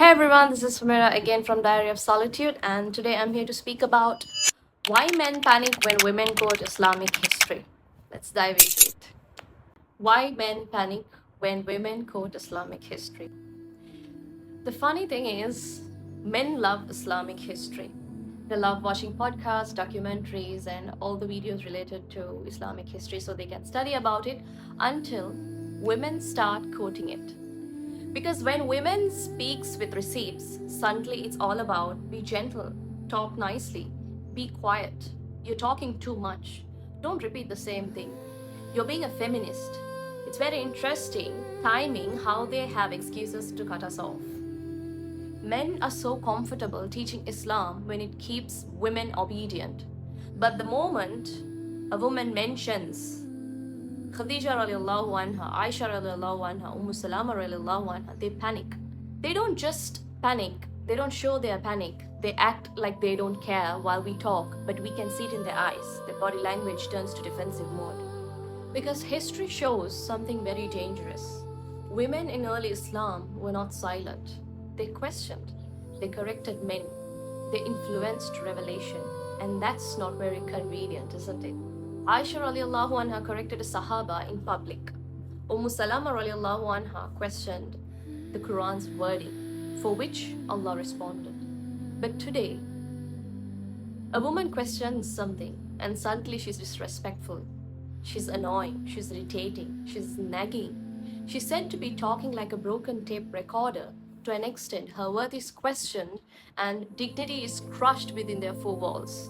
Hey everyone, this is Samira again from Diary of Solitude, and today I'm here to speak about why men panic when women quote Islamic history. Let's dive into it. Why men panic when women quote Islamic history. The funny thing is, men love Islamic history. They love watching podcasts, documentaries, and all the videos related to Islamic history so they can study about it until women start quoting it. Because when women speaks with receipts, suddenly it's all about be gentle, talk nicely, be quiet. You're talking too much. Don't repeat the same thing. You're being a feminist. It's very interesting timing how they have excuses to cut us off. Men are so comfortable teaching Islam when it keeps women obedient. But the moment a woman mentions Khadija radiallahu anha, Aisha radiallahu anha, Salama radiallahu anha, they panic. They don't just panic, they don't show their panic. They act like they don't care while we talk, but we can see it in their eyes. Their body language turns to defensive mode. Because history shows something very dangerous. Women in early Islam were not silent. They questioned, they corrected men, they influenced revelation. And that's not very convenient, isn't it? Aisha radiallahu anha corrected a Sahaba in public. Salama radiallahu anha questioned the Quran's wording, for which Allah responded. But today, a woman questions something and suddenly she's disrespectful. She's annoying, she's irritating, she's nagging. She's said to be talking like a broken tape recorder. To an extent, her worth is questioned and dignity is crushed within their four walls.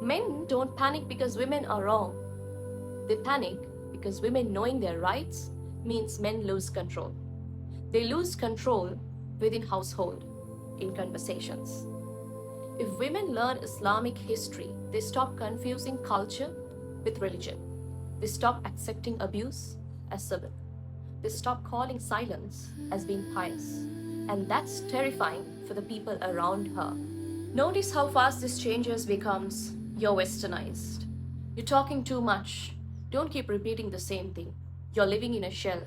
Men don't panic because women are wrong. They panic because women knowing their rights means men lose control. They lose control within household, in conversations. If women learn Islamic history, they stop confusing culture with religion. They stop accepting abuse as civil. They stop calling silence as being pious. And that's terrifying for the people around her. Notice how fast this changes becomes you're westernized. You're talking too much. Don't keep repeating the same thing. You're living in a shell.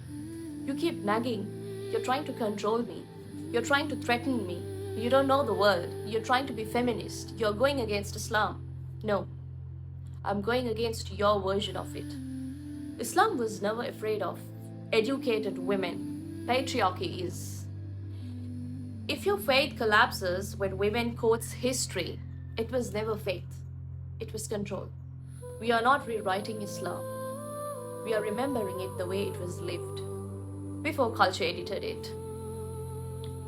You keep nagging. You're trying to control me. You're trying to threaten me. You don't know the world. You're trying to be feminist. You're going against Islam. No, I'm going against your version of it. Islam was never afraid of educated women. Patriarchy is. If your faith collapses when women quotes history, it was never faith. It was control. We are not rewriting Islam. We are remembering it the way it was lived. Before culture edited it.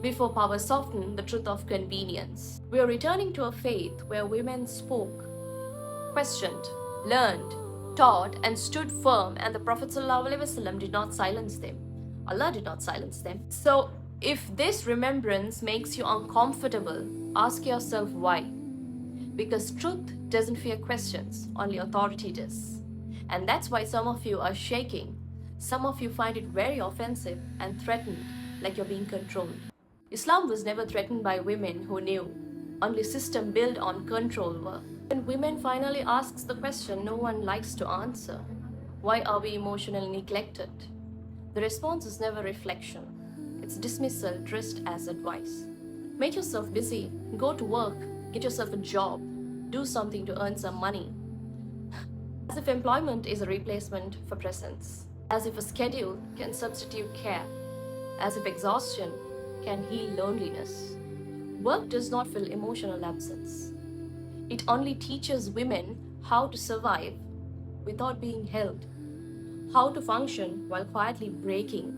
Before power softened the truth of convenience. We are returning to a faith where women spoke, questioned, learned, taught, and stood firm, and the Prophet ﷺ did not silence them. Allah did not silence them. So, if this remembrance makes you uncomfortable, ask yourself why. Because truth doesn't fear questions, only authority does. And that's why some of you are shaking. Some of you find it very offensive and threatened, like you're being controlled. Islam was never threatened by women who knew. Only system built on control were. When women finally asks the question no one likes to answer, why are we emotionally neglected? The response is never reflection. It's dismissal dressed as advice. Make yourself busy, go to work, get yourself a job, do something to earn some money. As if employment is a replacement for presence. As if a schedule can substitute care. As if exhaustion can heal loneliness. Work does not fill emotional absence. It only teaches women how to survive without being held, how to function while quietly breaking.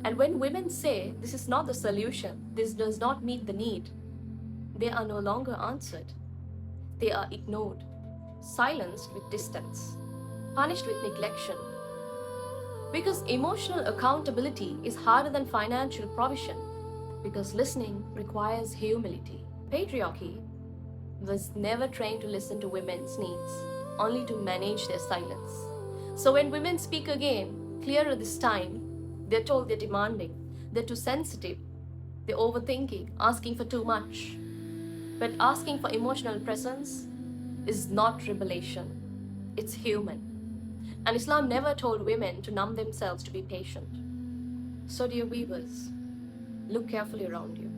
And when women say this is not the solution, this does not meet the need, they are no longer answered. They are ignored, silenced with distance, punished with neglection. Because emotional accountability is harder than financial provision. Because listening requires humility. Patriarchy was never trained to listen to women's needs, only to manage their silence. So when women speak again, clearer this time, they're told they're demanding, they're too sensitive, they're overthinking, asking for too much. But asking for emotional presence is not revelation, it's human. And Islam never told women to numb themselves to be patient. So dear weavers, look carefully around you.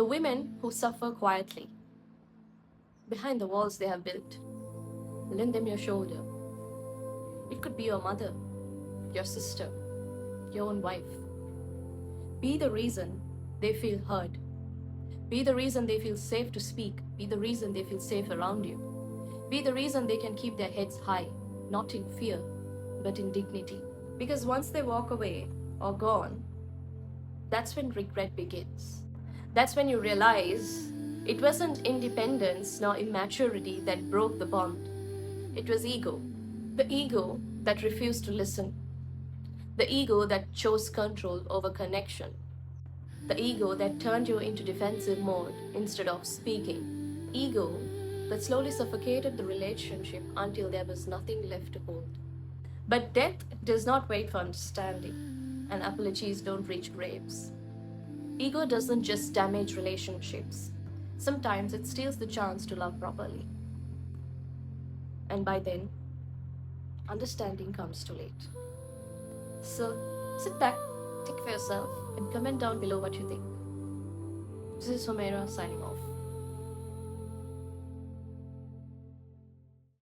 The women who suffer quietly behind the walls they have built. Lend them your shoulder. It could be your mother, your sister, your own wife. Be the reason they feel heard. Be the reason they feel safe to speak. Be the reason they feel safe around you. Be the reason they can keep their heads high, not in fear, but in dignity. Because once they walk away or gone, that's when regret begins. That's when you realize it wasn't independence nor immaturity that broke the bond. It was ego. The ego that refused to listen. The ego that chose control over connection. The ego that turned you into defensive mode instead of speaking. Ego that slowly suffocated the relationship until there was nothing left to hold. But death does not wait for understanding, and apologies don't reach graves. Ego doesn't just damage relationships. Sometimes it steals the chance to love properly. And by then, understanding comes too late. So, sit back, think for yourself, and comment down below what you think. This is Humaira signing off.